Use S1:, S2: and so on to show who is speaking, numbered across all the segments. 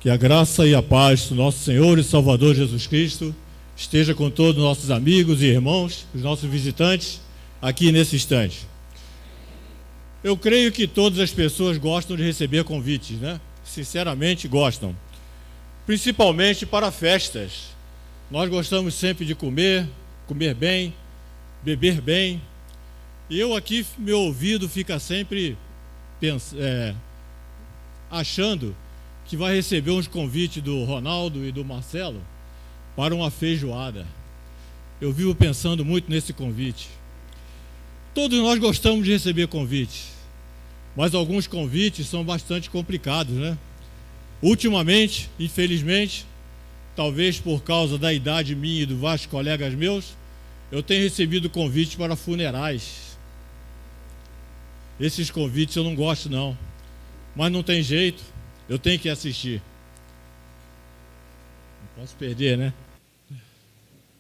S1: Que a graça e a paz do nosso Senhor e Salvador Jesus Cristo esteja com todos os nossos amigos e irmãos, os nossos visitantes, aqui nesse instante. Eu creio que todas as pessoas gostam de receber convites, né? Sinceramente gostam. Principalmente para festas. Nós gostamos sempre de comer bem, beber bem. E eu aqui, meu ouvido fica sempre achando que vai receber uns convites do Ronaldo e do Marcelo para uma feijoada. Eu vivo pensando muito nesse convite. Todos nós gostamos de receber convites, mas alguns convites são bastante complicados, né? Ultimamente, infelizmente, talvez por causa da idade minha e de vários colegas meus, eu tenho recebido convites para funerais. Esses convites eu não gosto não, mas não tem jeito, eu tenho que assistir. Não posso perder, né?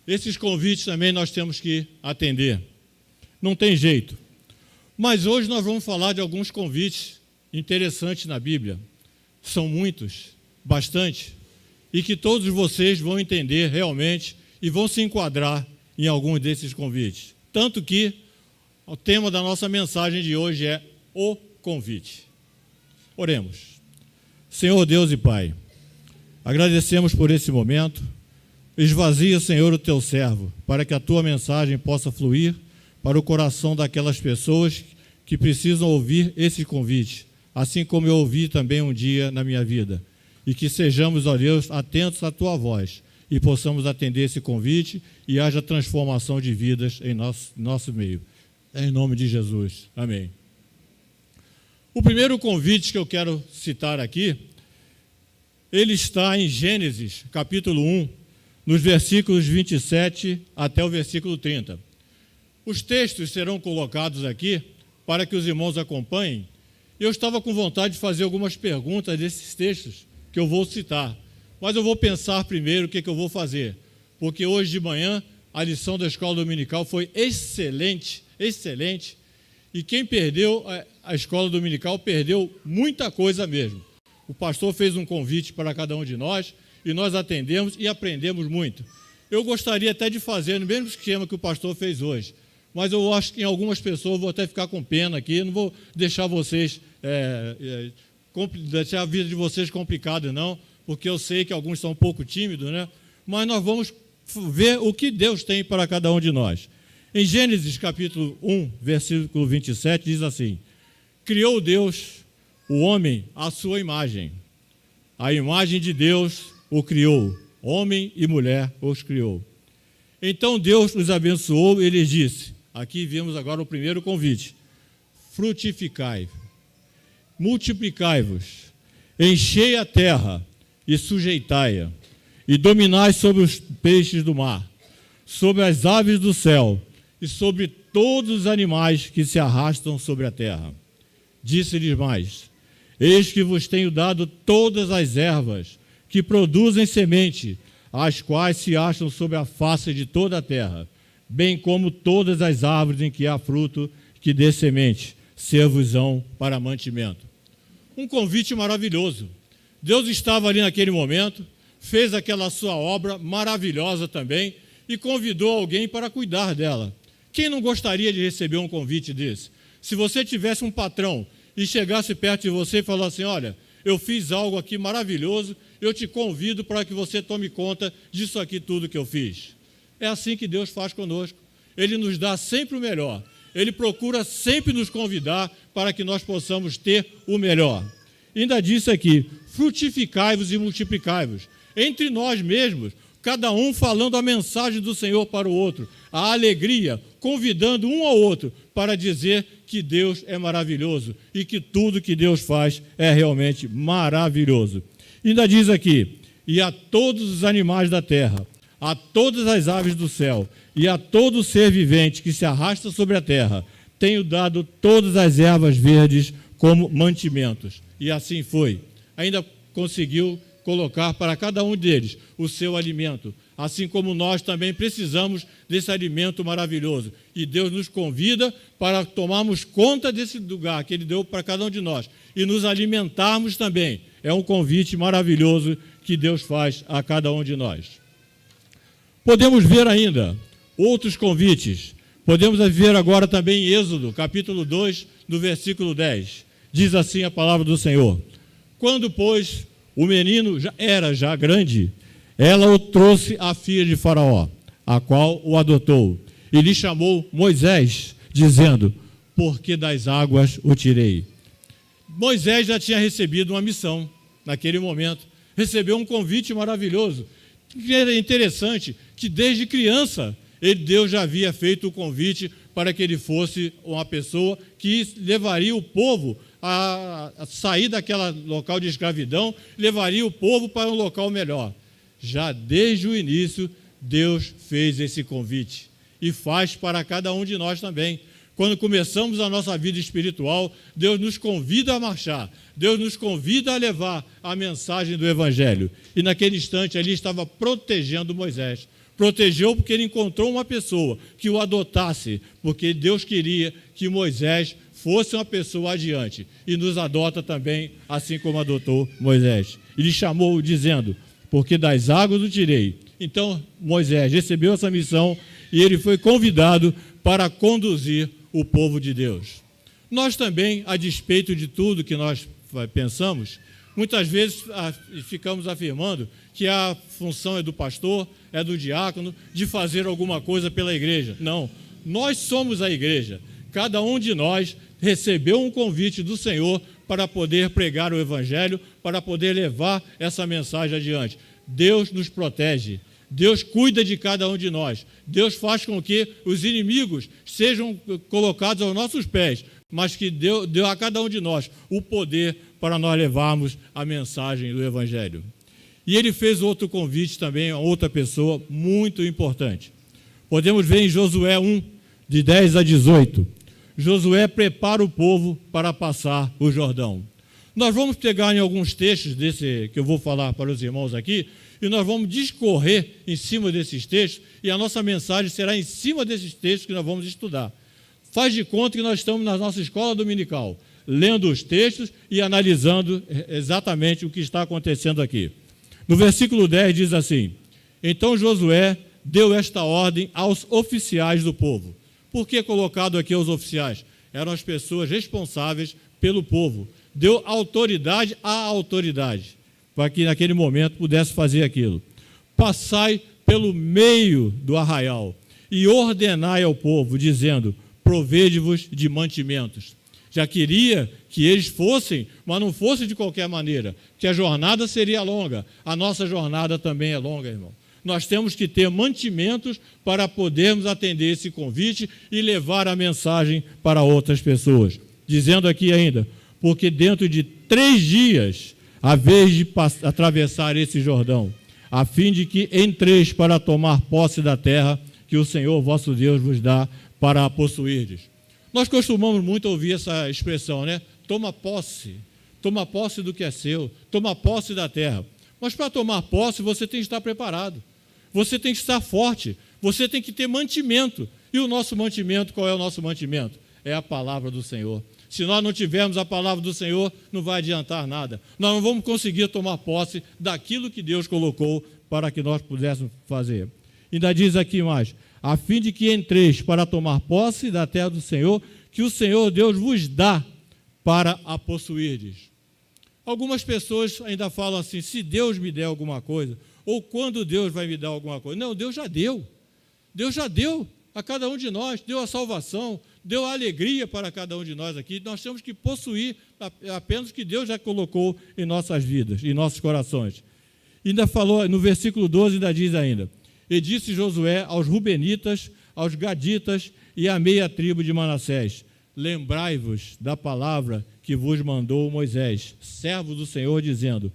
S1: Esses convites também nós temos que atender. Não tem jeito. Mas hoje nós vamos falar de alguns convites interessantes na Bíblia. São muitos, bastante, e que todos vocês vão entender realmente e vão se enquadrar em alguns desses convites. Tanto que o tema da nossa mensagem de hoje é o convite. Oremos. Senhor Deus e Pai, agradecemos por esse momento. Esvazia, Senhor, o teu servo, para que a tua mensagem possa fluir para o coração daquelas pessoas que precisam ouvir esse convite, assim como eu ouvi também um dia na minha vida. E que sejamos, ó Deus, atentos à tua voz e possamos atender esse convite e haja transformação de vidas em nosso meio. Em nome de Jesus. Amém. O primeiro convite que eu quero citar aqui, ele está em Gênesis, capítulo 1, nos versículos 27 até o versículo 30. Os textos serão colocados aqui para que os irmãos acompanhem. Eu estava com vontade de fazer algumas perguntas desses textos que eu vou citar, mas eu vou pensar primeiro o que eu vou fazer, porque hoje de manhã a lição da escola dominical foi excelente, excelente, e quem perdeu a escola dominical perdeu muita coisa mesmo. O pastor fez um convite para cada um de nós e nós atendemos e aprendemos muito. Eu gostaria até de fazer no mesmo esquema que o pastor fez hoje, mas eu acho que em algumas pessoas eu vou até ficar com pena aqui, não vou deixar vocês, deixar a vida de vocês complicada não, porque eu sei que alguns são um pouco tímidos, né? Mas nós vamos ver o que Deus tem para cada um de nós. Em Gênesis capítulo 1, versículo 27, diz assim: criou Deus o homem à sua imagem. A imagem de Deus o criou, homem e mulher os criou. Então Deus os abençoou e lhes disse, aqui vemos agora o primeiro convite: frutificai, multiplicai-vos, enchei a terra e sujeitai-a, e dominai sobre os peixes do mar, sobre as aves do céu e sobre todos os animais que se arrastam sobre a terra. Disse-lhes mais: eis que vos tenho dado todas as ervas que produzem semente, as quais se acham sobre a face de toda a terra, bem como todas as árvores em que há fruto que dê semente, ser-vos-ão para mantimento. Um convite maravilhoso. Deus estava ali naquele momento, fez aquela sua obra maravilhosa também e convidou alguém para cuidar dela. Quem não gostaria de receber um convite desse? Se você tivesse um patrão e chegasse perto de você e falasse assim: olha, eu fiz algo aqui maravilhoso, eu te convido para que você tome conta disso aqui tudo que eu fiz. É assim que Deus faz conosco. Ele nos dá sempre o melhor. Ele procura sempre nos convidar para que nós possamos ter o melhor. Ainda disse aqui: frutificai-vos e multiplicai-vos. Entre nós mesmos, cada um falando a mensagem do Senhor para o outro, a alegria, convidando um ao outro para dizer que Deus é maravilhoso e que tudo que Deus faz é realmente maravilhoso. Ainda diz aqui: e a todos os animais da terra, a todas as aves do céu e a todo ser vivente que se arrasta sobre a terra, tenho dado todas as ervas verdes como mantimentos. E assim foi. Ainda conseguiu colocar para cada um deles o seu alimento, assim como nós também precisamos desse alimento maravilhoso. E Deus nos convida para tomarmos conta desse lugar que Ele deu para cada um de nós e nos alimentarmos também. É um convite maravilhoso que Deus faz a cada um de nós. Podemos ver ainda outros convites. Podemos ver agora também em Êxodo, capítulo 2, no versículo 10. Diz assim a palavra do Senhor: quando, pois, o menino era já grande, ela o trouxe à filha de Faraó, a qual o adotou, e lhe chamou Moisés, dizendo: porque das águas o tirei. Moisés já tinha recebido uma missão naquele momento, recebeu um convite maravilhoso. Era interessante que desde criança Deus já havia feito o convite para que ele fosse uma pessoa que levaria o povo a sair daquele local de escravidão, levaria o povo para um local melhor. Já desde o início, Deus fez esse convite e faz para cada um de nós também. Quando começamos a nossa vida espiritual, Deus nos convida a marchar, Deus nos convida a levar a mensagem do Evangelho. E naquele instante ali estava protegendo Moisés. Protegeu porque ele encontrou uma pessoa que o adotasse, porque Deus queria que Moisés fosse uma pessoa adiante. E nos adota também, assim como adotou Moisés. Ele chamou dizendo: porque das águas o tirei. Então Moisés recebeu essa missão e ele foi convidado para conduzir o povo de Deus. Nós também, a despeito de tudo que nós pensamos, muitas vezes ficamos afirmando que a função é do pastor, é do diácono, de fazer alguma coisa pela igreja. Não, nós somos a igreja. Cada um de nós recebeu um convite do Senhor para poder pregar o Evangelho, para poder levar essa mensagem adiante. Deus nos protege. Deus cuida de cada um de nós. Deus faz com que os inimigos sejam colocados aos nossos pés, mas que deu a cada um de nós o poder para nós levarmos a mensagem do Evangelho. E ele fez outro convite também a outra pessoa muito importante. Podemos ver em Josué 1, de 10 a 18. Josué prepara o povo para passar o Jordão. Nós vamos pegar em alguns textos desse que eu vou falar para os irmãos aqui, e nós vamos discorrer em cima desses textos, e a nossa mensagem será em cima desses textos que nós vamos estudar. Faz de conta que nós estamos na nossa escola dominical, lendo os textos e analisando exatamente o que está acontecendo aqui. No versículo 10 diz assim: então Josué deu esta ordem aos oficiais do povo. Por que colocado aqui os oficiais? Eram as pessoas responsáveis pelo povo. Deu autoridade à autoridade, para que naquele momento pudesse fazer aquilo. Passai pelo meio do arraial e ordenai ao povo, dizendo: provede-vos de mantimentos. Já queria que eles fossem, mas não fossem de qualquer maneira, que a jornada seria longa. A nossa jornada também é longa, irmão. Nós temos que ter mantimentos para podermos atender esse convite e levar a mensagem para outras pessoas. Dizendo aqui ainda: porque dentro de 3 dias, a vez de atravessar esse Jordão, a fim de que entreis para tomar posse da terra que o Senhor vosso Deus vos dá para a possuirdes. Nós costumamos muito ouvir essa expressão, né? Toma posse do que é seu, toma posse da terra. Mas para tomar posse, você tem que estar preparado, você tem que estar forte, você tem que ter mantimento. E o nosso mantimento, qual é o nosso mantimento? É a palavra do Senhor. Se nós não tivermos a palavra do Senhor, não vai adiantar nada. Nós não vamos conseguir tomar posse daquilo que Deus colocou para que nós pudéssemos fazer. Ainda diz aqui mais: a fim de que entreis para tomar posse da terra do Senhor, que o Senhor Deus vos dá para a possuirdes. Algumas pessoas ainda falam assim: se Deus me der alguma coisa, ou quando Deus vai me dar alguma coisa. Não, Deus já deu. Deus já deu a cada um de nós, deu a salvação, deu a alegria para cada um de nós aqui. Nós temos que possuir apenas o que Deus já colocou em nossas vidas, em nossos corações. Ainda falou, no versículo 12 ainda diz ainda: e disse Josué aos Rubenitas, aos Gaditas e à meia tribo de Manassés: lembrai-vos da palavra que vos mandou Moisés, servo do Senhor, dizendo: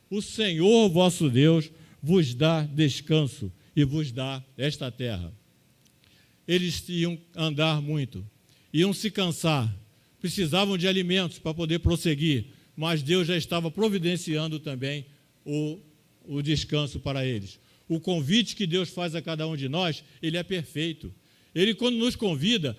S1: o Senhor vosso Deus vos dá descanso e vos dá esta terra. Eles iam andar muito, iam se cansar, precisavam de alimentos para poder prosseguir, mas Deus já estava providenciando também o descanso para eles. O convite que Deus faz a cada um de nós, ele é perfeito. Ele, quando nos convida,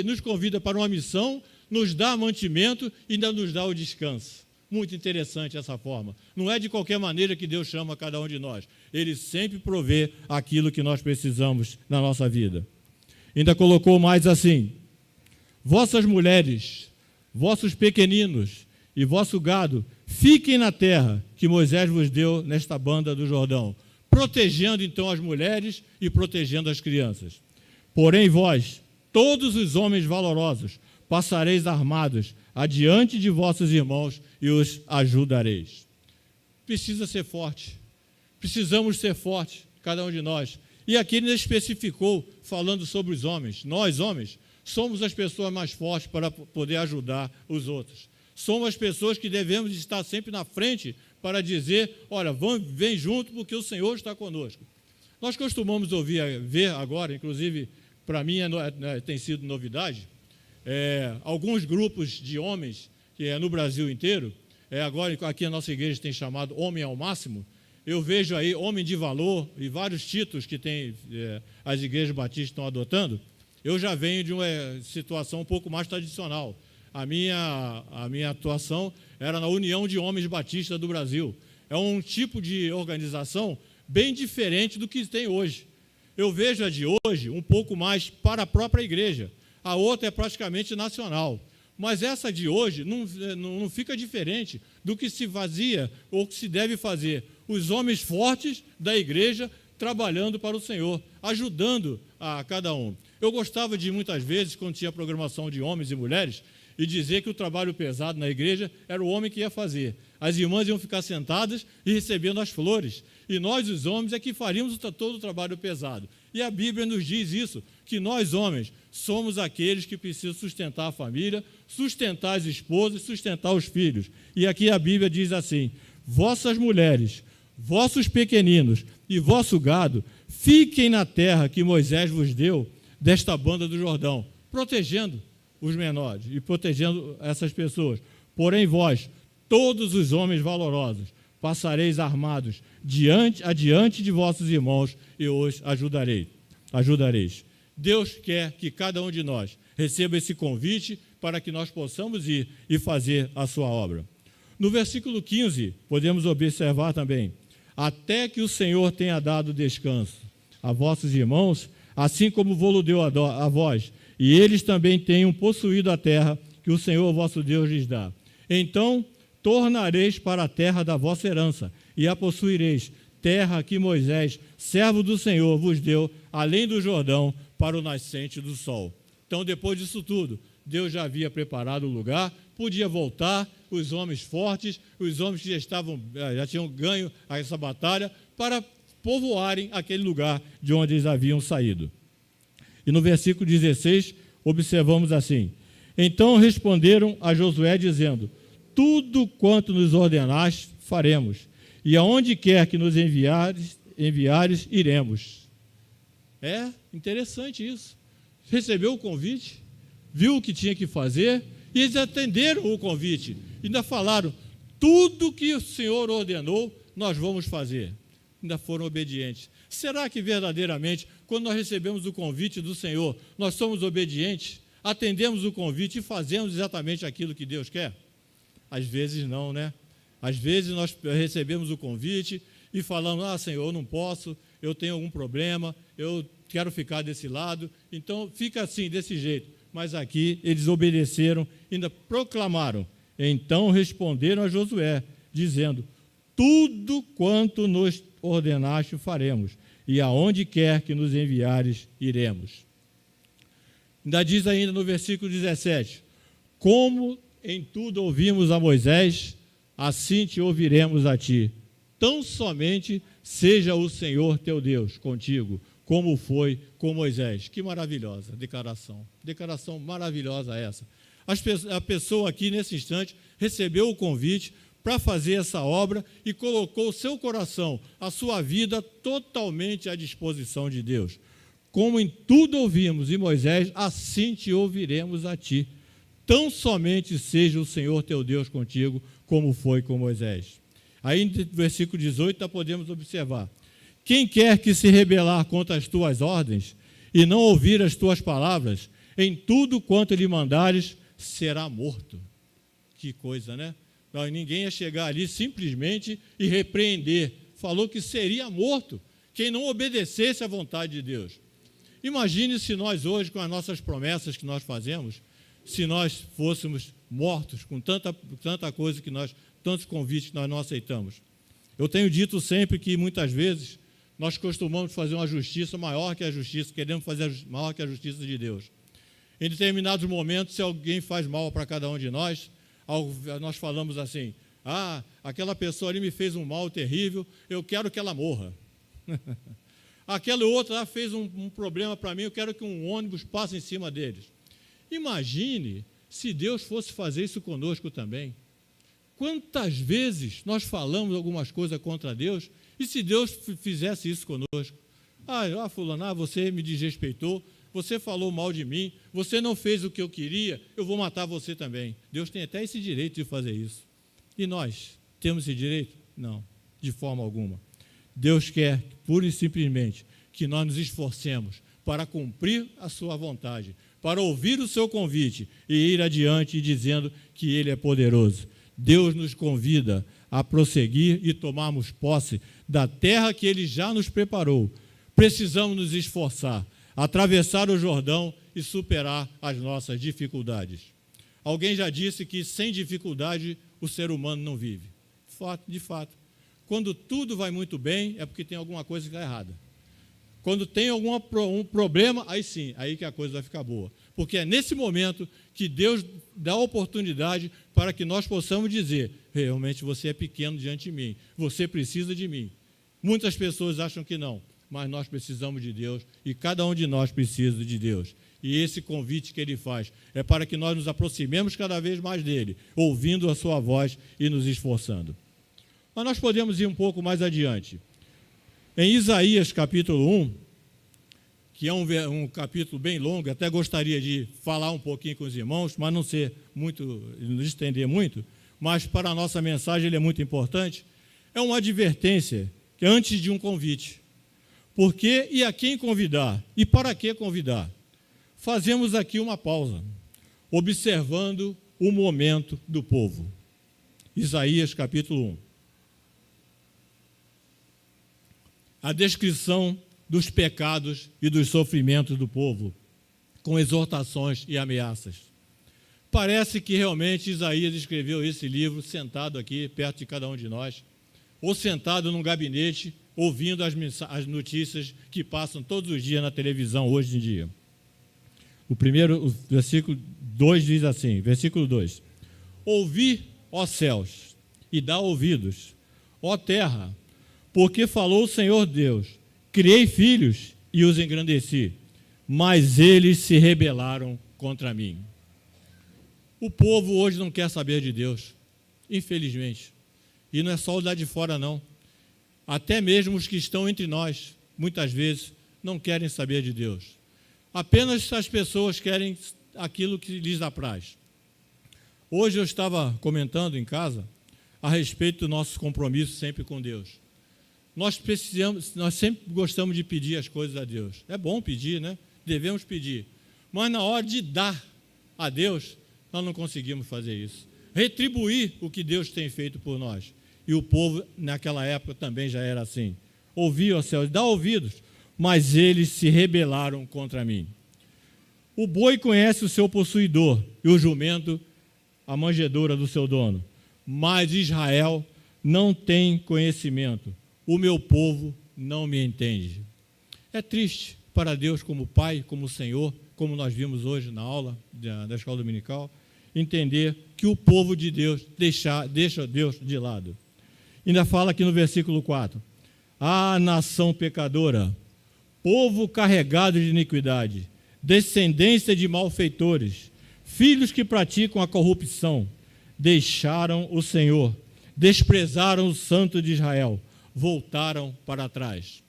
S1: nos convida para uma missão, nos dá mantimento e ainda nos dá o descanso. Muito interessante essa forma. Não é de qualquer maneira que Deus chama cada um de nós. Ele sempre provê aquilo que nós precisamos na nossa vida. Ainda colocou mais assim: vossas mulheres, vossos pequeninos e vosso gado, fiquem na terra que Moisés vos deu nesta banda do Jordão, protegendo então as mulheres e protegendo as crianças. Porém vós, todos os homens valorosos, passareis armados adiante de vossos irmãos e os ajudareis. Precisa ser forte. Precisamos ser fortes, cada um de nós. E aqui ele especificou, falando sobre os homens. Nós, homens, somos as pessoas mais fortes para poder ajudar os outros. Somos as pessoas que devemos estar sempre na frente para dizer, olha, vem junto porque o Senhor está conosco. Nós costumamos ver agora, inclusive para mim tem sido novidade, alguns grupos de homens, que é no Brasil inteiro, agora aqui a nossa igreja tem chamado Homem ao Máximo, eu vejo aí Homem de Valor e vários títulos que as igrejas batistas estão adotando. Eu já venho de uma situação um pouco mais tradicional. A minha atuação era na União de Homens Batistas do Brasil. É um tipo de organização bem diferente do que tem hoje. Eu vejo a de hoje um pouco mais para a própria igreja. A outra é praticamente nacional. Mas essa de hoje não fica diferente do que se fazia ou que se deve fazer. Os homens fortes da igreja trabalhando para o Senhor, ajudando a cada um. Eu gostava de, muitas vezes, quando tinha programação de homens e mulheres, e dizer que o trabalho pesado na igreja era o homem que ia fazer. As irmãs iam ficar sentadas e recebendo as flores. E nós, os homens, é que faríamos todo o trabalho pesado. E a Bíblia nos diz isso, que nós, homens, somos aqueles que precisam sustentar a família, sustentar as esposas, sustentar os filhos. E aqui a Bíblia diz assim: vossas mulheres, vossos pequeninos e vosso gado, fiquem na terra que Moisés vos deu desta banda do Jordão, protegendo os menores e protegendo essas pessoas. Porém vós, todos os homens valorosos, passareis armados adiante de vossos irmãos e os ajudareis. Deus quer que cada um de nós receba esse convite para que nós possamos ir e fazer a sua obra. No versículo 15, podemos observar também: até que o Senhor tenha dado descanso a vossos irmãos, assim como vos deu a vós, e eles também tenham possuído a terra que o Senhor vosso Deus lhes dá. Então tornareis para a terra da vossa herança, e a possuireis, terra que Moisés, servo do Senhor, vos deu, além do Jordão, para o nascente do sol. Então, depois disso tudo, Deus já havia preparado o lugar, podia voltar, os homens fortes, os homens que já tinham ganho essa batalha, para povoarem aquele lugar de onde eles haviam saído. E no versículo 16, observamos assim: então responderam a Josué, dizendo: tudo quanto nos ordenaste, faremos, e aonde quer que nos enviares, iremos. É interessante isso. Recebeu o convite, viu o que tinha que fazer, e eles atenderam o convite. Ainda falaram: tudo que o Senhor ordenou, nós vamos fazer. Ainda foram obedientes. Será que verdadeiramente, quando nós recebemos o convite do Senhor, nós somos obedientes, atendemos o convite e fazemos exatamente aquilo que Deus quer? Às vezes não, né? Às vezes nós recebemos o convite e falamos: Senhor, eu não posso, eu tenho algum problema, eu quero ficar desse lado, então fica assim, desse jeito. Mas aqui eles obedeceram, ainda proclamaram. Então responderam a Josué, dizendo: tudo quanto nos ordenaste faremos, e aonde quer que nos enviares, iremos. Ainda diz ainda no versículo 17: como em tudo ouvimos a Moisés, assim te ouviremos a ti. Tão somente seja o Senhor teu Deus contigo, como foi com Moisés. Que maravilhosa declaração maravilhosa essa. A pessoa aqui nesse instante recebeu o convite para fazer essa obra e colocou o seu coração, a sua vida totalmente à disposição de Deus. Como em tudo ouvimos em Moisés, assim te ouviremos a ti. Tão somente seja o Senhor teu Deus contigo, como foi com Moisés. Aí no versículo 18 nós podemos observar: quem quer que se rebelar contra as tuas ordens e não ouvir as tuas palavras, em tudo quanto lhe mandares, será morto. Que coisa, né? Ninguém ia chegar ali simplesmente e repreender. Falou que seria morto quem não obedecesse à vontade de Deus. Imagine se nós hoje, com as nossas promessas que nós fazemos, se nós fôssemos mortos com tanta coisa que nós, tantos convites que nós não aceitamos. Eu tenho dito sempre que, muitas vezes, nós costumamos fazer uma justiça maior que a justiça, queremos fazer maior que a justiça de Deus. Em determinados momentos, se alguém faz mal para cada um de nós falamos assim, aquela pessoa ali me fez um mal terrível, eu quero que ela morra. Aquele outro lá fez um problema para mim, eu quero que um ônibus passe em cima deles. Imagine se Deus fosse fazer isso conosco também. Quantas vezes nós falamos algumas coisas contra Deus, e se Deus fizesse isso conosco? Fulano, você me desrespeitou, você falou mal de mim, você não fez o que eu queria, eu vou matar você também. Deus tem até esse direito de fazer isso. E nós temos esse direito? Não, de forma alguma. Deus quer, pura e simplesmente, que nós nos esforcemos para cumprir a sua vontade, para ouvir o seu convite e ir adiante dizendo que Ele é poderoso. Deus nos convida a prosseguir e tomarmos posse da terra que Ele já nos preparou. Precisamos nos esforçar, atravessar o Jordão e superar as nossas dificuldades. Alguém já disse que sem dificuldade o ser humano não vive. De fato. Quando tudo vai muito bem, é porque tem alguma coisa que está errada. Quando tem um problema, aí sim, aí que a coisa vai ficar boa. Porque é nesse momento que Deus dá a oportunidade para que nós possamos dizer, realmente você é pequeno diante de mim, você precisa de mim. Muitas pessoas acham que não, mas nós precisamos de Deus e cada um de nós precisa de Deus. E esse convite que Ele faz é para que nós nos aproximemos cada vez mais dEle, ouvindo a sua voz e nos esforçando. Mas nós podemos ir um pouco mais adiante. Em Isaías capítulo 1, que é um capítulo bem longo, até gostaria de falar um pouquinho com os irmãos, mas não estender muito, mas para a nossa mensagem ele é muito importante. É uma advertência que é antes de um convite. Por que e a quem convidar? E para que convidar? Fazemos aqui uma pausa, observando o momento do povo. Isaías capítulo 1. A descrição dos pecados e dos sofrimentos do povo, com exortações e ameaças. Parece que realmente Isaías escreveu esse livro sentado aqui, perto de cada um de nós, ou sentado num gabinete, ouvindo as notícias que passam todos os dias na televisão hoje em dia. O versículo 2 diz assim, versículo 2, ouvi, ó céus, e dá ouvidos, ó terra, porque falou o Senhor Deus, criei filhos e os engrandeci, mas eles se rebelaram contra mim. O povo hoje não quer saber de Deus, infelizmente. E não é só o lá de fora, não. Até mesmo os que estão entre nós, muitas vezes, não querem saber de Deus. Apenas as pessoas querem aquilo que lhes apraz. Hoje eu estava comentando em casa a respeito do nosso compromisso sempre com Deus. Nós sempre gostamos de pedir as coisas a Deus. É bom pedir, né? Devemos pedir. Mas na hora de dar a Deus, nós não conseguimos fazer isso. Retribuir o que Deus tem feito por nós. E o povo, naquela época, também já era assim. Ouvi, ó céus, dá ouvidos, mas eles se rebelaram contra mim. O boi conhece o seu possuidor, e o jumento a manjedoura do seu dono. Mas Israel não tem conhecimento. O meu povo não me entende. É triste para Deus como Pai, como Senhor, como nós vimos hoje na aula da escola dominical, entender que o povo de Deus deixa Deus de lado. Ainda fala aqui no versículo 4, nação pecadora, povo carregado de iniquidade, descendência de malfeitores, filhos que praticam a corrupção, deixaram o Senhor, desprezaram o Santo de Israel, voltaram para trás.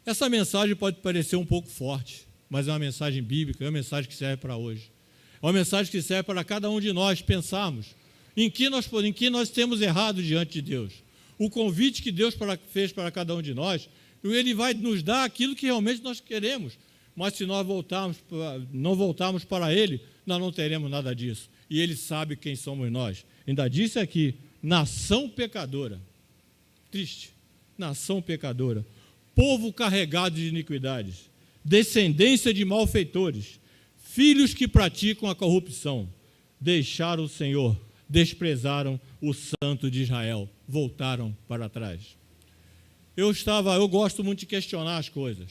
S1: Essa mensagem pode parecer um pouco forte, mas é uma mensagem bíblica, é uma mensagem que serve para hoje. É uma mensagem que serve para cada um de nós pensarmos em que nós temos errado diante de Deus. O convite que Deus fez para cada um de nós, Ele vai nos dar aquilo que realmente nós queremos, mas se nós não voltarmos para Ele, nós não teremos nada disso. e Ele sabe quem somos nós. Ainda disse aqui, nação pecadora. Triste. Nação pecadora. Povo carregado de iniquidades. Descendência de malfeitores. Filhos que praticam a corrupção. Deixaram o Senhor, desprezaram o Santo de Israel, voltaram para trás. Eu gosto muito de questionar as coisas.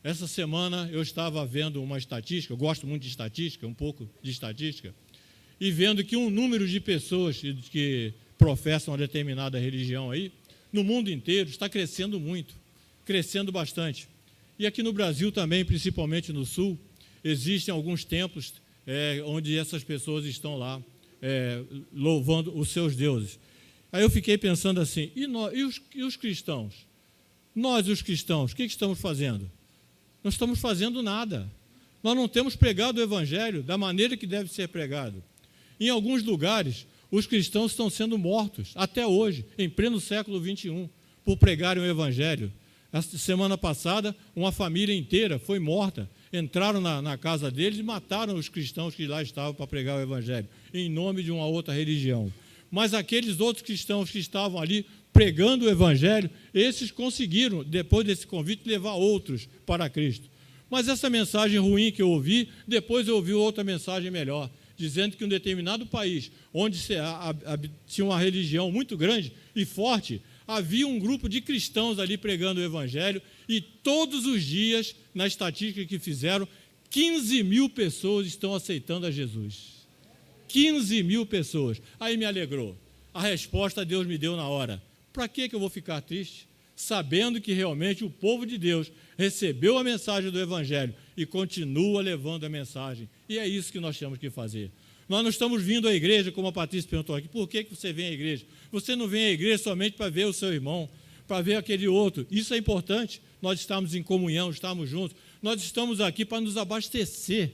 S1: Essa semana eu estava vendo uma estatística, eu gosto muito de estatística, um pouco de estatística, e vendo que um número de pessoas que professam uma determinada religião aí, no mundo inteiro, está crescendo muito, crescendo bastante. E aqui no Brasil também, principalmente no Sul, existem alguns templos onde essas pessoas estão lá louvando os seus deuses. Aí eu fiquei pensando assim, e os cristãos? Nós, os cristãos, o que estamos fazendo? Não estamos fazendo nada. Nós não temos pregado o Evangelho da maneira que deve ser pregado. Em alguns lugares, os cristãos estão sendo mortos, até hoje, em pleno século XXI, por pregarem o Evangelho. Essa semana passada, uma família inteira foi morta. Entraram na casa deles e mataram os cristãos que lá estavam para pregar o Evangelho, em nome de uma outra religião. Mas aqueles outros cristãos que estavam ali pregando o Evangelho, esses conseguiram, depois desse convite, levar outros para Cristo. Mas essa mensagem ruim que eu ouvi, depois eu ouvi outra mensagem melhor, dizendo que em um determinado país, onde tinha uma religião muito grande e forte, havia um grupo de cristãos ali pregando o Evangelho e todos os dias, na estatística que fizeram, 15 mil pessoas estão aceitando a Jesus. 15 mil pessoas. Aí me alegrou. A resposta Deus me deu na hora. Para que eu vou ficar triste? Sabendo que realmente o povo de Deus recebeu a mensagem do Evangelho e continua levando a mensagem. E é isso que nós temos que fazer. Nós não estamos vindo à igreja, como a Patrícia perguntou aqui, por que você vem à igreja? Você não vem à igreja somente para ver o seu irmão, para ver aquele outro. Isso é importante, nós estamos em comunhão, estamos juntos. Nós estamos aqui para nos abastecer,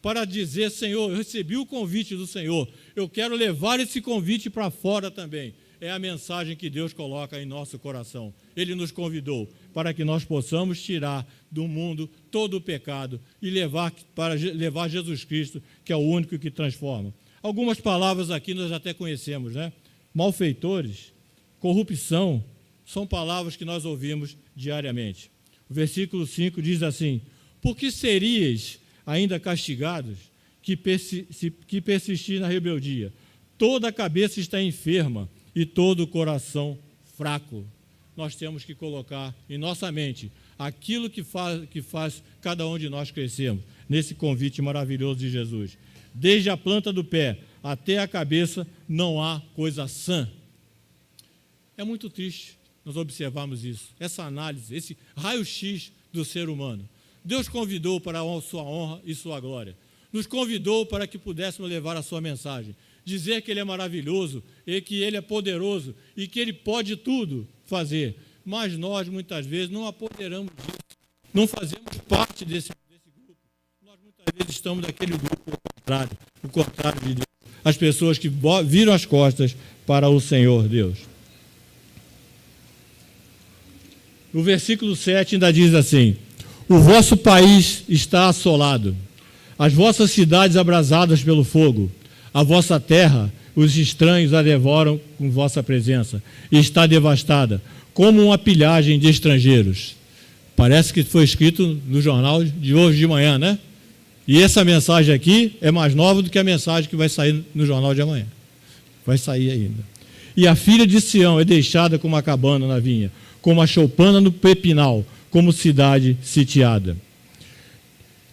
S1: para dizer, Senhor, eu recebi o convite do Senhor, eu quero levar esse convite para fora também. É a mensagem que Deus coloca em nosso coração. Ele nos convidou para que nós possamos tirar do mundo todo o pecado e levar Jesus Cristo, que é o único que transforma. Algumas palavras aqui nós até conhecemos, né? Malfeitores, corrupção, são palavras que nós ouvimos diariamente. O versículo 5 diz assim, por que serias ainda castigados que persistir na rebeldia? Toda a cabeça está enferma e todo o coração fraco. Nós temos que colocar em nossa mente aquilo que faz cada um de nós crescermos, nesse convite maravilhoso de Jesus. Desde a planta do pé até a cabeça não há coisa sã. É muito triste nós observarmos isso, essa análise, esse raio-x do ser humano. Deus convidou para a sua honra e sua glória. Nos convidou para que pudéssemos levar a sua mensagem. Dizer que Ele é maravilhoso, e que Ele é poderoso e que Ele pode tudo fazer. Mas nós, muitas vezes, não apoderamos disso. Não fazemos parte desse grupo. Nós, muitas vezes, estamos naquele grupo o contrário de Deus. As pessoas que viram as costas para o Senhor Deus. O versículo 7 ainda diz assim, o vosso país está assolado, as vossas cidades abrasadas pelo fogo, a vossa terra, os estranhos a devoram com vossa presença, e está devastada, como uma pilhagem de estrangeiros. Parece que foi escrito no jornal de hoje de manhã, né? E essa mensagem aqui é mais nova do que a mensagem que vai sair no jornal de amanhã. Vai sair ainda. E a filha de Sião é deixada como a cabana na vinha, como a choupana no pepinal, como cidade sitiada.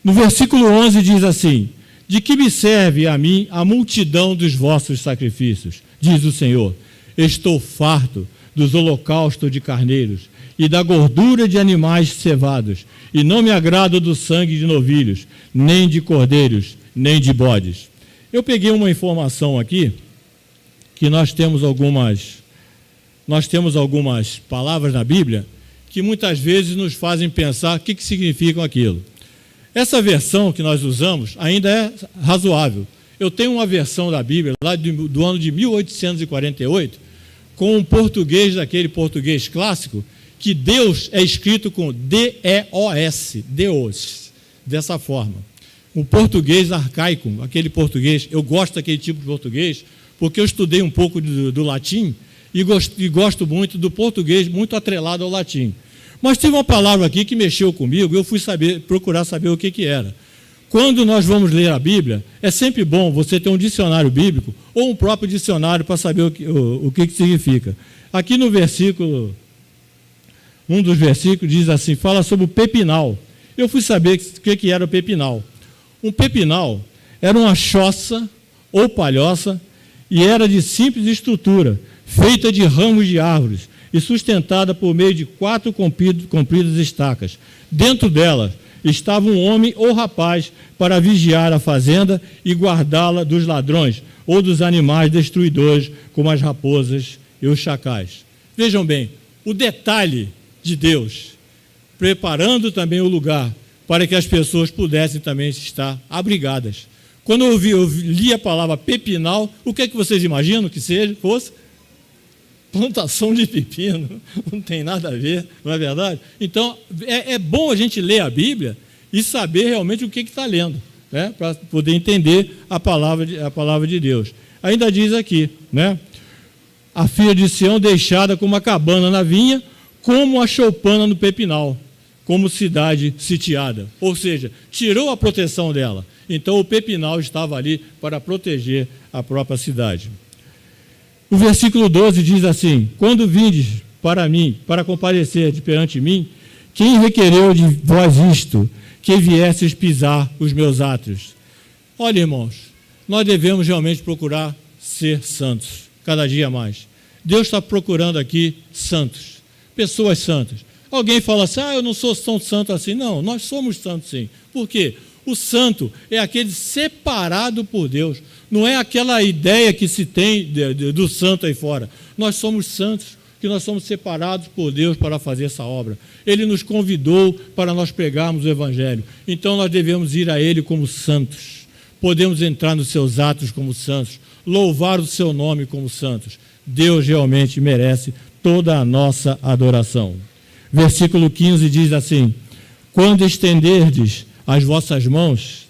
S1: No versículo 11 diz assim, de que me serve a mim a multidão dos vossos sacrifícios, diz o Senhor. Estou farto dos holocaustos de carneiros e da gordura de animais cevados, e não me agrado do sangue de novilhos, nem de cordeiros, nem de bodes. Eu peguei uma informação aqui, que nós temos algumas palavras na Bíblia, que muitas vezes nos fazem pensar o que significam aquilo. Essa versão que nós usamos ainda é razoável. Eu tenho uma versão da Bíblia, lá do ano de 1848, com um português, daquele português clássico, que Deus é escrito com D-E-O-S, Deus, dessa forma. o português arcaico, aquele português, eu gosto daquele tipo de português, porque eu estudei um pouco do latim e gosto muito do português, muito atrelado ao latim. Mas teve uma palavra aqui que mexeu comigo, eu fui procurar saber o que era. Quando nós vamos ler a Bíblia, é sempre bom você ter um dicionário bíblico ou um próprio dicionário para saber o que significa. Aqui no versículo, um dos versículos diz assim, fala sobre o pepinal. Eu fui saber o que era o pepinal. Um pepinal era uma choça ou palhoça e era de simples estrutura, feita de ramos de árvores e sustentada por meio de 4 compridas estacas. Dentro delas estava um homem ou rapaz para vigiar a fazenda e guardá-la dos ladrões ou dos animais destruidores, como as raposas e os chacais. Vejam bem, o detalhe de Deus, preparando também o lugar para que as pessoas pudessem também estar abrigadas. Quando eu li a palavra pepinal, o que é que vocês imaginam que fosse? Plantação de pepino, não tem nada a ver, não é verdade? Então, é bom a gente ler a Bíblia e saber realmente o que está lendo, né? Para poder entender a palavra de Deus. Ainda diz aqui, né? A filha de Sião deixada como uma cabana na vinha, como a choupana no pepinal, como cidade sitiada. Ou seja, tirou a proteção dela. Então, o pepinal estava ali para proteger a própria cidade. O versículo 12 diz assim, quando vindes para mim, para comparecer perante mim, quem requereu de vós isto, que viesses pisar os meus átrios? Olha, irmãos, nós devemos realmente procurar ser santos, cada dia mais. Deus está procurando aqui santos, pessoas santas. Alguém fala assim, eu não sou tão santo assim. Não, nós somos santos sim. Por quê? O santo é aquele separado por Deus. Não é aquela ideia que se tem do santo aí fora. Nós somos santos, que nós somos separados por Deus para fazer essa obra. Ele nos convidou para nós pregarmos o Evangelho. Então nós devemos ir a Ele como santos. Podemos entrar nos seus atos como santos. Louvar o seu nome como santos. Deus realmente merece toda a nossa adoração. Versículo 15 diz assim, quando estenderdes as vossas mãos,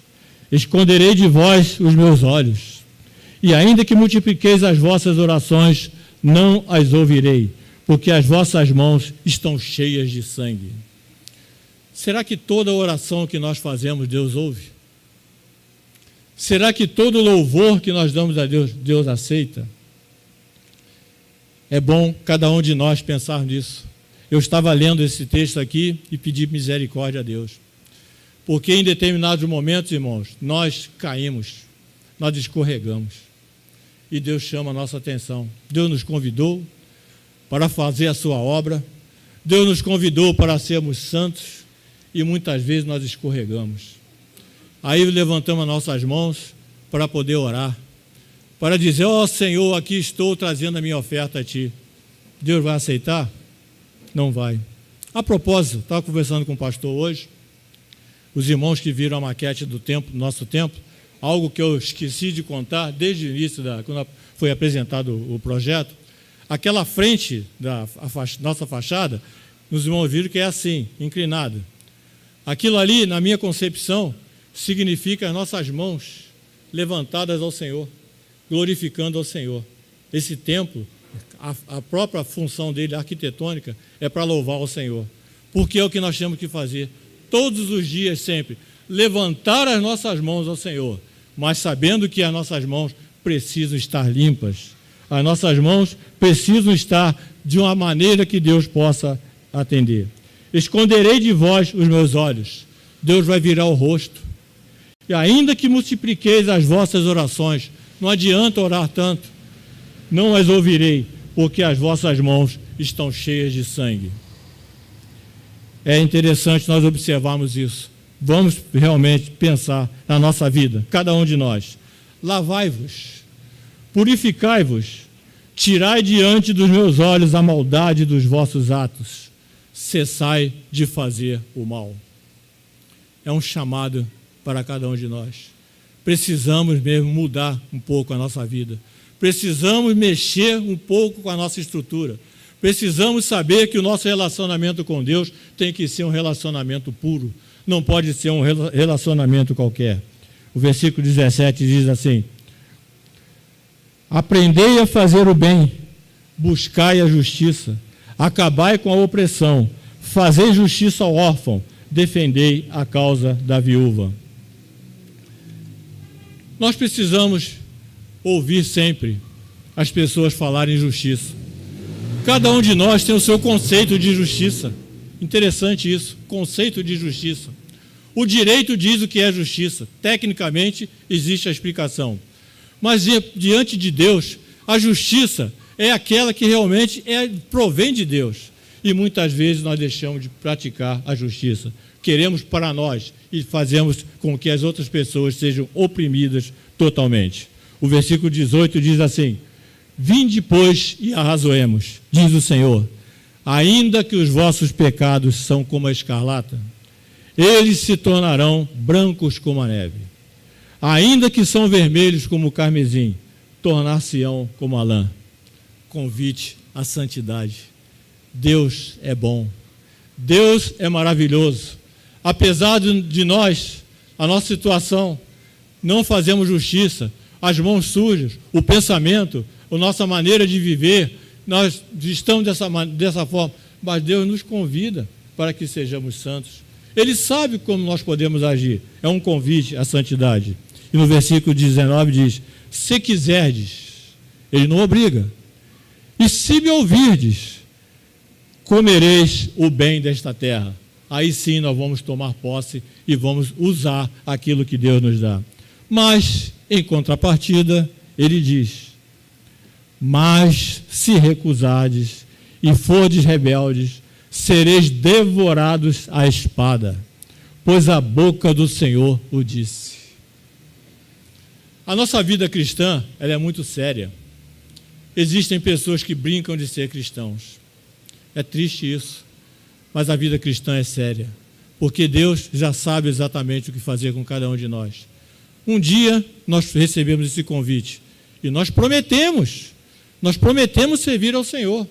S1: esconderei de vós os meus olhos, e ainda que multipliqueis as vossas orações, não as ouvirei, porque as vossas mãos estão cheias de sangue. Será que toda oração que nós fazemos, Deus ouve? Será que todo louvor que nós damos a Deus, Deus aceita? É bom cada um de nós pensar nisso. Eu estava lendo esse texto aqui e pedi misericórdia a Deus. Porque em determinados momentos, irmãos, nós caímos, nós escorregamos. E Deus chama a nossa atenção. Deus nos convidou para fazer a sua obra. Deus nos convidou para sermos santos. E muitas vezes nós escorregamos. Aí levantamos as nossas mãos para poder orar. Para dizer, Senhor, aqui estou trazendo a minha oferta a Ti. Deus vai aceitar? Não vai. A propósito, estava conversando com o pastor hoje, os irmãos que viram a maquete do nosso templo, algo que eu esqueci de contar desde o início, quando foi apresentado o projeto, aquela frente da nossa fachada, os irmãos viram que é assim, inclinada. Aquilo ali, na minha concepção, significa as nossas mãos levantadas ao Senhor, glorificando ao Senhor. Esse templo, a própria função dele, arquitetônica, é para louvar ao Senhor. Porque é o que nós temos que fazer. Todos os dias, sempre. Levantar as nossas mãos ao Senhor. Mas sabendo que as nossas mãos precisam estar limpas. As nossas mãos precisam estar de uma maneira que Deus possa atender. Esconderei de vós os meus olhos. Deus vai virar o rosto. E ainda que multipliqueis as vossas orações, não adianta orar tanto. Não as ouvirei, porque as vossas mãos estão cheias de sangue. É interessante nós observarmos isso. Vamos realmente pensar na nossa vida, cada um de nós. Lavai-vos, purificai-vos, tirai diante dos meus olhos a maldade dos vossos atos, cessai de fazer o mal. É um chamado para cada um de nós. Precisamos mesmo mudar um pouco a nossa vida. Precisamos mexer um pouco com a nossa estrutura. Precisamos saber que o nosso relacionamento com Deus tem que ser um relacionamento puro. Não pode ser um relacionamento qualquer. O versículo 17 diz assim: aprendei a fazer o bem, buscai a justiça, acabai com a opressão, fazei justiça ao órfão, defendei a causa da viúva. Nós precisamos ouvir sempre as pessoas falarem justiça. Cada um de nós tem o seu conceito de justiça. Interessante isso, conceito de justiça. O direito diz o que é justiça. Tecnicamente, existe a explicação. Mas diante de Deus, a justiça é aquela que realmente provém de Deus. E muitas vezes nós deixamos de praticar a justiça. Queremos para nós e fazemos com que as outras pessoas sejam oprimidas totalmente. O versículo 18 diz assim: vinde, pois, e arrazoemos, diz o Senhor, ainda que os vossos pecados são como a escarlata, eles se tornarão brancos como a neve. Ainda que são vermelhos como o carmesim, tornar-se-ão como a lã. Convite à santidade. Deus é bom. Deus é maravilhoso. Apesar de nós, a nossa situação, não fazemos justiça, as mãos sujas, o pensamento, a nossa maneira de viver, nós estamos dessa forma, mas Deus nos convida para que sejamos santos. Ele sabe como nós podemos agir. É um convite à santidade. E no versículo 19 diz: se quiserdes, ele não obriga, e se me ouvirdes, comereis o bem desta terra. Aí sim nós vamos tomar posse e vamos usar aquilo que Deus nos dá. Mas, em contrapartida, ele diz: mas se recusardes e fordes rebeldes, sereis devorados à espada, pois a boca do Senhor o disse. A nossa vida cristã, ela é muito séria. Existem pessoas que brincam de ser cristãos. É triste isso, mas a vida cristã é séria, porque Deus já sabe exatamente o que fazer com cada um de nós. Um dia nós recebemos esse convite e nós prometemos servir ao Senhor.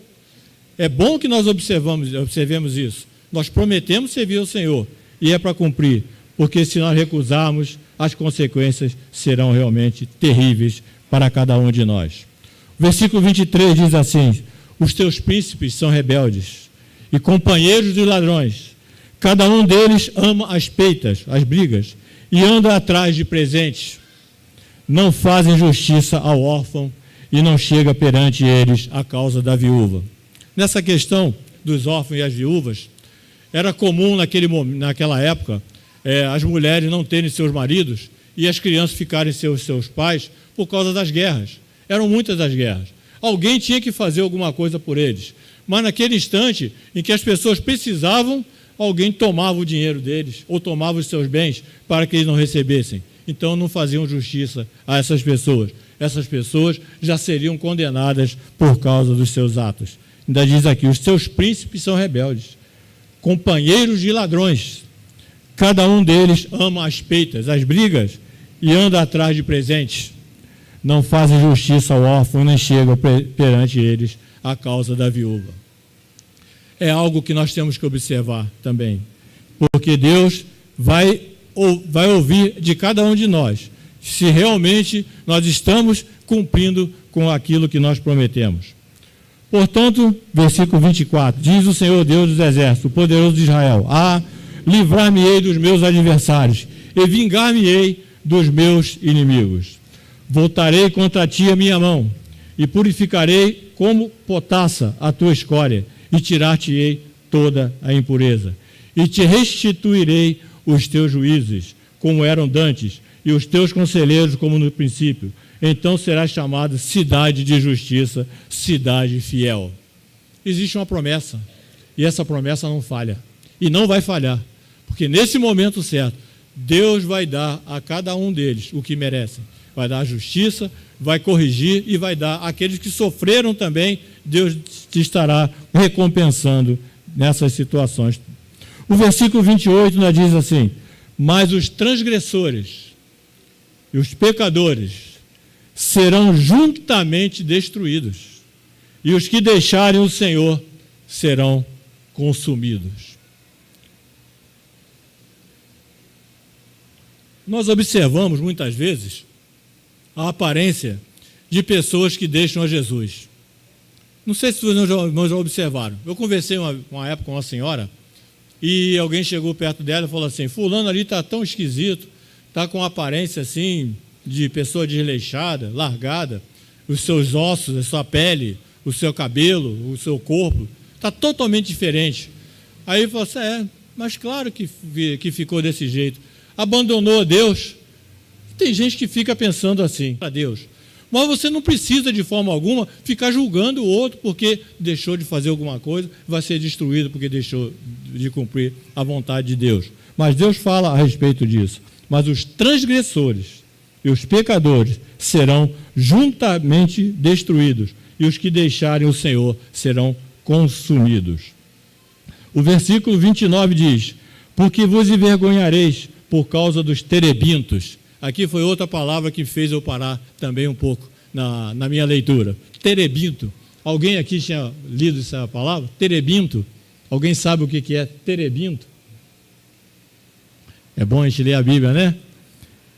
S1: É bom que nós observemos isso. Nós prometemos servir ao Senhor e é para cumprir, porque se nós recusarmos, as consequências serão realmente terríveis para cada um de nós. O versículo 23 diz assim: os teus príncipes são rebeldes e companheiros dos ladrões. Cada um deles ama as peitas, as brigas, e anda atrás de presentes. Não fazem justiça ao órfão e não chega perante eles a causa da viúva. Nessa questão dos órfãos e as viúvas, era comum naquela época as mulheres não terem seus maridos e as crianças ficarem seus pais por causa das guerras. Eram muitas as guerras. Alguém tinha que fazer alguma coisa por eles. Mas naquele instante em que as pessoas precisavam, alguém tomava o dinheiro deles ou tomava os seus bens para que eles não recebessem. Então não faziam justiça a essas pessoas. Essas pessoas já seriam condenadas por causa dos seus atos. Ainda diz aqui: os seus príncipes são rebeldes, companheiros de ladrões. Cada um deles ama as peitas, as brigas, e anda atrás de presentes. Não fazem justiça ao órfão, nem chegam perante eles a causa da viúva. É algo que nós temos que observar também, porque Deus vai ouvir de cada um de nós se realmente nós estamos cumprindo com aquilo que nós prometemos. Portanto, versículo 24, diz o Senhor Deus dos exércitos, o poderoso de Israel: livrar-me-ei dos meus adversários e vingar-me-ei dos meus inimigos. Voltarei contra ti a minha mão e purificarei como potassa a tua escória e tirar-te-ei toda a impureza. E te restituirei os teus juízes, como eram dantes, e os teus conselheiros, como no princípio. Então serás chamado cidade de justiça, cidade fiel. Existe uma promessa, e essa promessa não falha, e não vai falhar, porque nesse momento certo, Deus vai dar a cada um deles o que merecem. Vai dar a justiça, vai corrigir e vai dar àqueles que sofreram também, Deus te estará recompensando nessas situações. O versículo 28 nos diz assim: mas os transgressores e os pecadores serão juntamente destruídos, e os que deixarem o Senhor serão consumidos. Nós observamos muitas vezes a aparência de pessoas que deixam a Jesus. Não sei se vocês já observaram. Eu conversei uma época com uma senhora e alguém chegou perto dela e falou assim: fulano ali está tão esquisito, está com uma aparência assim de pessoa desleixada, largada, os seus ossos, a sua pele, o seu cabelo, o seu corpo, está totalmente diferente. Aí ele falou assim: mas claro que ficou desse jeito. Abandonou a Deus. Tem gente que fica pensando assim, a Deus. Mas você não precisa de forma alguma ficar julgando o outro porque deixou de fazer alguma coisa, vai ser destruído porque deixou de cumprir a vontade de Deus. Mas Deus fala a respeito disso. Mas os transgressores e os pecadores serão juntamente destruídos, e os que deixarem o Senhor serão consumidos. O versículo 29 diz: porque vos envergonhareis por causa dos terebintos. Aqui foi outra palavra que fez eu parar também um pouco na minha leitura. Terebinto. Alguém aqui tinha lido essa palavra? Terebinto. Alguém sabe o que é terebinto? É bom a gente ler a Bíblia, né?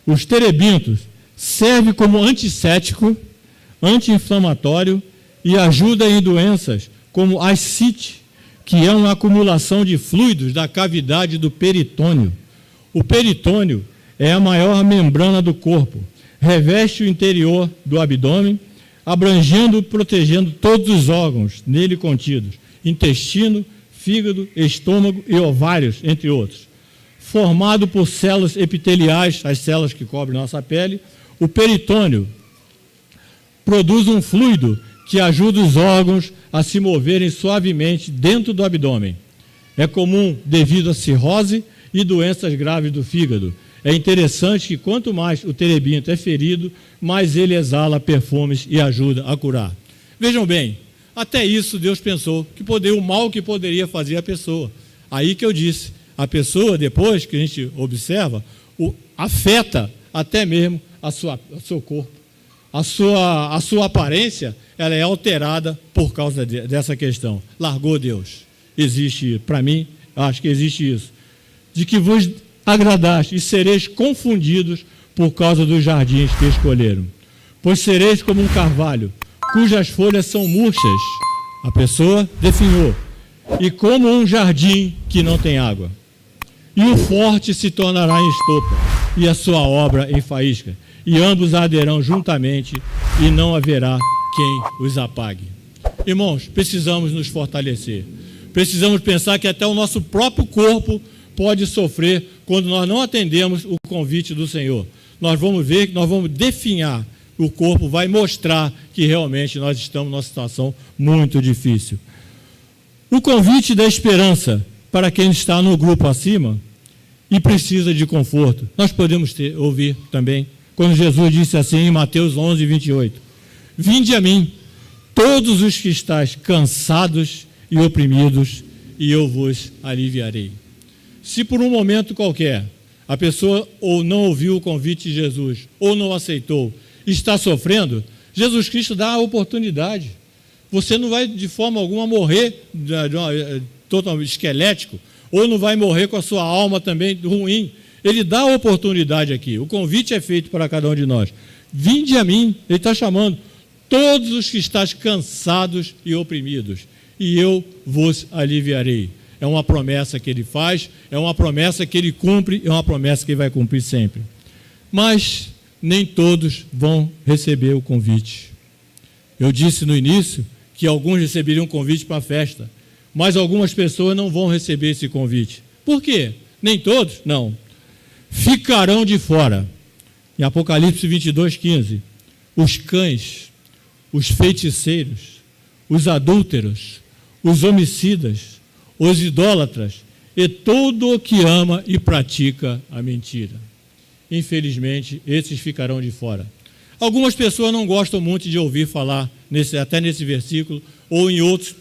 S1: Os terebintos servem como antisséptico, anti-inflamatório e ajuda em doenças como a ascite, que é uma acumulação de fluidos da cavidade do peritônio. O peritônio é a maior membrana do corpo, reveste o interior do abdômen, abrangendo e protegendo todos os órgãos nele contidos, intestino, fígado, estômago e ovários, entre outros. Formado por células epiteliais, as células que cobrem nossa pele, o peritônio produz um fluido que ajuda os órgãos a se moverem suavemente dentro do abdômen. É comum devido à cirrose e doenças graves do fígado. É interessante que quanto mais o terebinto é ferido, mais ele exala perfumes e ajuda a curar. Vejam bem, até isso Deus pensou, o mal que poderia fazer a pessoa. Aí que eu disse, a pessoa, depois que a gente observa, afeta até mesmo o seu corpo. A sua aparência, ela é alterada por causa dessa questão. Largou Deus. Existe, para mim, acho que existe isso. De que vos agradaste e sereis confundidos por causa dos jardins que escolheram. Pois sereis como um carvalho, cujas folhas são murchas. A pessoa definhou. E como um jardim que não tem água. E o forte se tornará em estopa, e a sua obra em faísca. E ambos arderão juntamente, e não haverá quem os apague. Irmãos, precisamos nos fortalecer. Precisamos pensar que até o nosso próprio corpo pode sofrer quando nós não atendemos o convite do Senhor. Nós vamos ver que nós vamos definhar, o corpo vai mostrar que realmente nós estamos numa situação muito difícil. O convite da esperança para quem está no grupo acima e precisa de conforto. Nós podemos ouvir também quando Jesus disse assim em Mateus 11, 28. Vinde a mim, todos os que estáis cansados e oprimidos, e eu vos aliviarei. Se por um momento qualquer a pessoa ou não ouviu o convite de Jesus, ou não aceitou, está sofrendo, Jesus Cristo dá a oportunidade. Você não vai de forma alguma morrer totalmente esquelético, ou não vai morrer com a sua alma também ruim. Ele dá a oportunidade aqui. O convite é feito para cada um de nós. Vinde a mim, ele está chamando todos os que estáis cansados e oprimidos, e eu vos aliviarei. É uma promessa que ele faz, é uma promessa que ele cumpre, é uma promessa que ele vai cumprir sempre. Mas nem todos vão receber o convite. Eu disse no início que alguns receberiam um convite para a festa, mas algumas pessoas não vão receber esse convite. Por quê? Nem todos? Não. Ficarão de fora. Em Apocalipse 22, 15, os cães, os feiticeiros, os adúlteros, os homicidas, os idólatras e todo o que ama e pratica a mentira. Infelizmente, esses ficarão de fora. Algumas pessoas não gostam muito de ouvir falar, até nesse versículo, ou em outros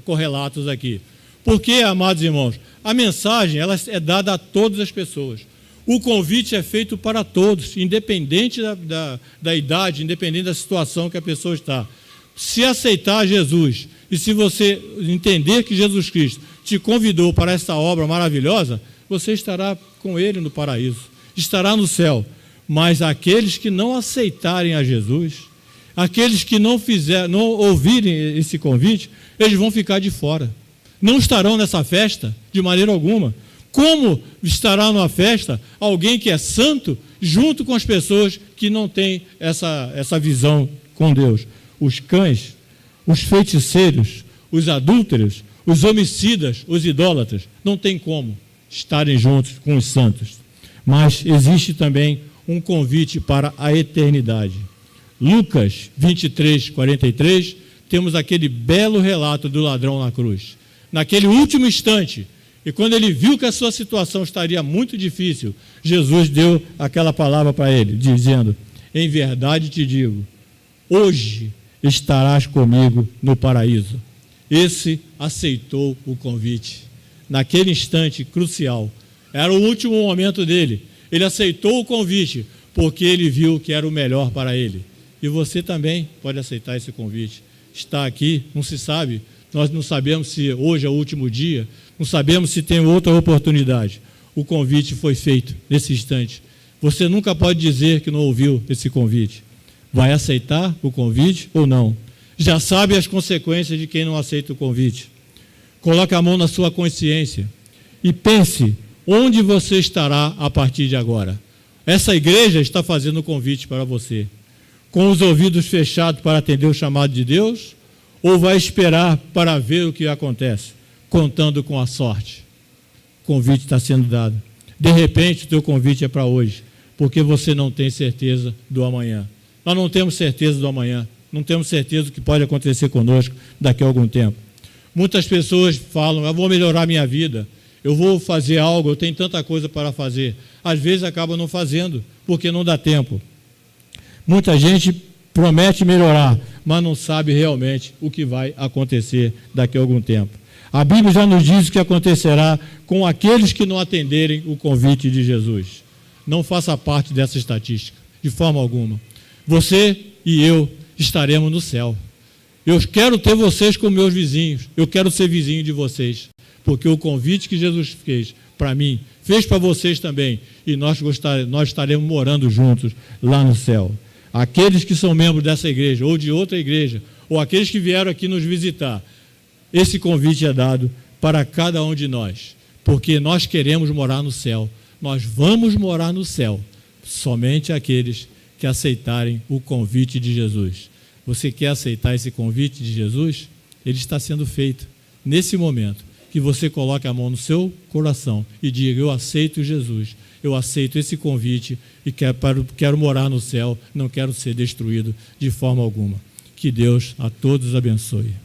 S1: correlatos aqui. Porque, amados irmãos, a mensagem ela é dada a todas as pessoas. O convite é feito para todos, independente da idade, independente da situação que a pessoa está. Se aceitar Jesus, e se você entender que Jesus Cristo te convidou para essa obra maravilhosa, você estará com Ele no paraíso. estará no céu. Mas aqueles que não aceitarem a Jesus, aqueles que não ouvirem esse convite, eles vão ficar de fora. Não estarão nessa festa de maneira alguma. Como estará numa festa alguém que é santo junto com as pessoas que não têm essa visão com Deus? Os cães, os feiticeiros, os adúlteros, os homicidas, os idólatras, não tem como estarem juntos com os santos. Mas existe também um convite para a eternidade. Lucas 23, 43, temos aquele belo relato do ladrão na cruz. Naquele último instante, e quando ele viu que a sua situação estaria muito difícil, Jesus deu aquela palavra para ele, dizendo: em verdade te digo, hoje estarás comigo no paraíso. Esse aceitou o convite. Naquele instante crucial, era o último momento dele. Ele aceitou o convite, porque ele viu que era o melhor para ele. E você também pode aceitar esse convite. Está aqui, não se sabe, nós não sabemos se hoje é o último dia, não sabemos se tem outra oportunidade. O convite foi feito nesse instante. Você nunca pode dizer que não ouviu esse convite. Vai aceitar o convite ou não? Já sabe as consequências de quem não aceita o convite. Coloque a mão na sua consciência e pense onde você estará a partir de agora. Essa igreja está fazendo o convite para você. Com os ouvidos fechados para atender o chamado de Deus, ou vai esperar para ver o que acontece, contando com a sorte? O convite está sendo dado. De repente, o teu convite é para hoje, porque você não tem certeza do amanhã. Nós não temos certeza do amanhã, não temos certeza do que pode acontecer conosco daqui a algum tempo. Muitas pessoas falam: eu vou melhorar minha vida, eu vou fazer algo, eu tenho tanta coisa para fazer. Às vezes acaba não fazendo, porque não dá tempo. Muita gente promete melhorar, mas não sabe realmente o que vai acontecer daqui a algum tempo. A Bíblia já nos diz o que acontecerá com aqueles que não atenderem o convite de Jesus. Não faça parte dessa estatística, de forma alguma. Você e eu estaremos no céu. Eu quero ter vocês como meus vizinhos, eu quero ser vizinho de vocês, porque o convite que Jesus fez para mim, fez para vocês também, e nós estaremos morando juntos lá no céu. Aqueles que são membros dessa igreja, ou de outra igreja, ou aqueles que vieram aqui nos visitar, esse convite é dado para cada um de nós, porque nós queremos morar no céu. Nós vamos morar no céu, somente aqueles que aceitarem o convite de Jesus. Você quer aceitar esse convite de Jesus? Ele está sendo feito nesse momento, que você coloque a mão no seu coração e diga: eu aceito Jesus, eu aceito esse convite e quero morar no céu, não quero ser destruído de forma alguma. Que Deus a todos abençoe.